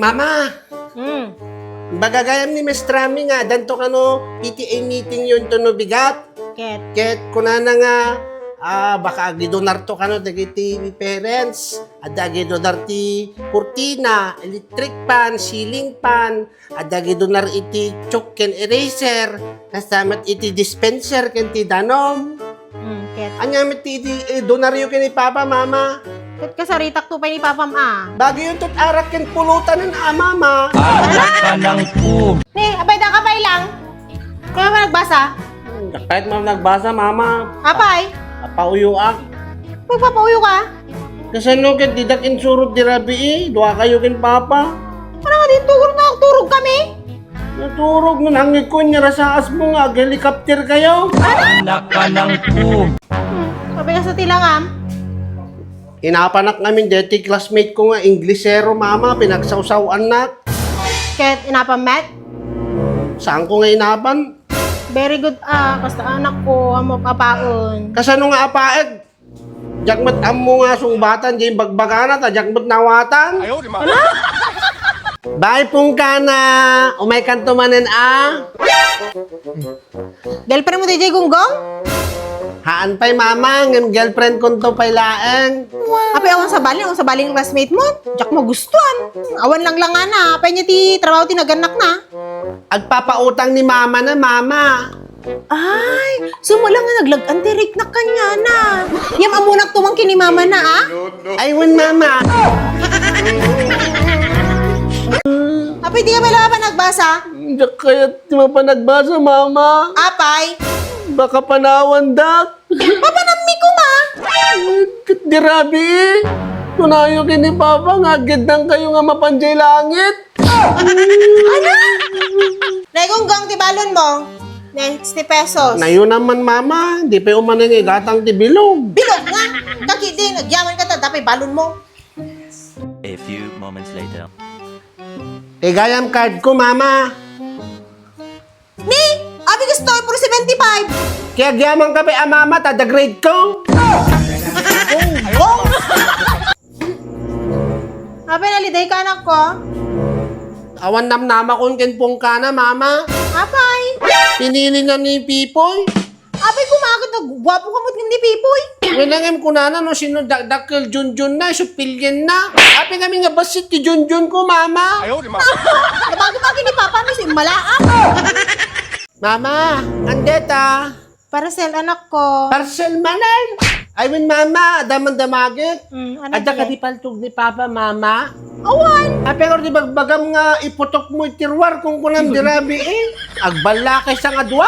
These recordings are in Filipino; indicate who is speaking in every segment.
Speaker 1: Mama,
Speaker 2: Hmm.
Speaker 1: bagagayam ni Miss Trami nga, danto ka no, PTA meeting yun to no bigat.
Speaker 2: Ket.
Speaker 1: Ket kunana nga, baka gidonar to ka no, dagiti parents, at gidonar ti kurtina, electric pan, ceiling fan, at gidonar iti chalk ken eraser, kasamat iti dispenser ken ti danom.
Speaker 2: Ket.
Speaker 1: Anyamit ti donaryo ken ni Papa, Mama.
Speaker 2: Ket kasaritak to pa ni Papam
Speaker 1: Bagay yung tot arak ken pulutan ng Mama.
Speaker 3: Anak ka ng pum.
Speaker 2: Ni, abay da kapay lang. Kaya ba nagbasa?
Speaker 1: Kahit mo nagbasa, Mama,
Speaker 2: Apay?
Speaker 1: pauyo
Speaker 2: Magpapauyo ka?
Speaker 1: Kasi no, ket didak insurot di rabi Dua kayo ken Papa.
Speaker 2: Ano nga din turog kami?
Speaker 1: Naturog nun, hangig ko niya rasaas mo nga, helicopter kayo.
Speaker 3: Anak ka ng pum.
Speaker 2: Sabi ka sa tilangam.
Speaker 1: Inapanak namin, deti classmate ko nga, Inglesero, Mama, pinagsawsawan na.
Speaker 2: Ket inapamet.
Speaker 1: Saan ko nga inapan?
Speaker 2: Very good kasta anak ko, amo papaon.
Speaker 1: Kasano nga apaeg? Jakmat amo nga sungbatan, di bagbagana, ta jakmat nawatan. Bye pong kana, umay kanto manen
Speaker 2: Girlfriend mo DJ Gunggong?
Speaker 1: Haan pa'y mama, ng girlfriend ko to pa'y laeng.
Speaker 2: Apay awan sa baling classmate mo. Jak mo gustuan. Awan lang na. Apay niya ti trabaho tinaganak na.
Speaker 1: Agpapautang ni mama na, mama.
Speaker 2: Ay, sumula nga naglag antirik na kanya na. Yam amunak tumang kini mama na
Speaker 1: Ayun, mama.
Speaker 2: Apay di ka pala pa nagbasa?
Speaker 1: Hindi kaya di mo pa nagbasa, mama.
Speaker 2: Apay,
Speaker 1: Baka panawan, dak.
Speaker 2: papanammi ko ma.
Speaker 1: Di rabi. Tunayo kini Papa, nga gidang kayo nga mapanjay langit.
Speaker 2: Ano? Gunggong ti balon mo. 60 pesos.
Speaker 1: Na yun naman, mama. Di pa umanang igatang ti bilog.
Speaker 2: Bilog nga. Kaki din, nagyaman ka ta, dapay balon mo.
Speaker 3: A few moments later.
Speaker 1: Tigayam card ko, mama.
Speaker 2: Ni, abi gusto, puro 75.
Speaker 1: Kaya gyaman ka pa, mama, tada grade ko.
Speaker 2: Gunggong. Apay naliday ka anak ko.
Speaker 1: Awan namnama kung kenpong ka na, mama.
Speaker 2: Apay.
Speaker 1: Pinili na ni Pipoy.
Speaker 2: Apay kumagot na gwapo ka mo ni Pipoy.
Speaker 1: Winangim ko na no, sino dakil Junjun na, supilyan na. Api kami nga basit ti Junjun ko, mama.
Speaker 2: Bago-bago ni Papa mo si Malaak.
Speaker 1: Mama, andeta.
Speaker 2: Parcel anak ko.
Speaker 1: Parcel manan. I mean, mama, daman-damagit.
Speaker 2: Ano
Speaker 1: Adda ka di paltog ni Papa, mama.
Speaker 2: Awan.
Speaker 1: Pero di bagbagam nga iputok mo itirwar kung kunam dirabi Agbala kay sa nga duwa.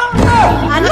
Speaker 2: Ano?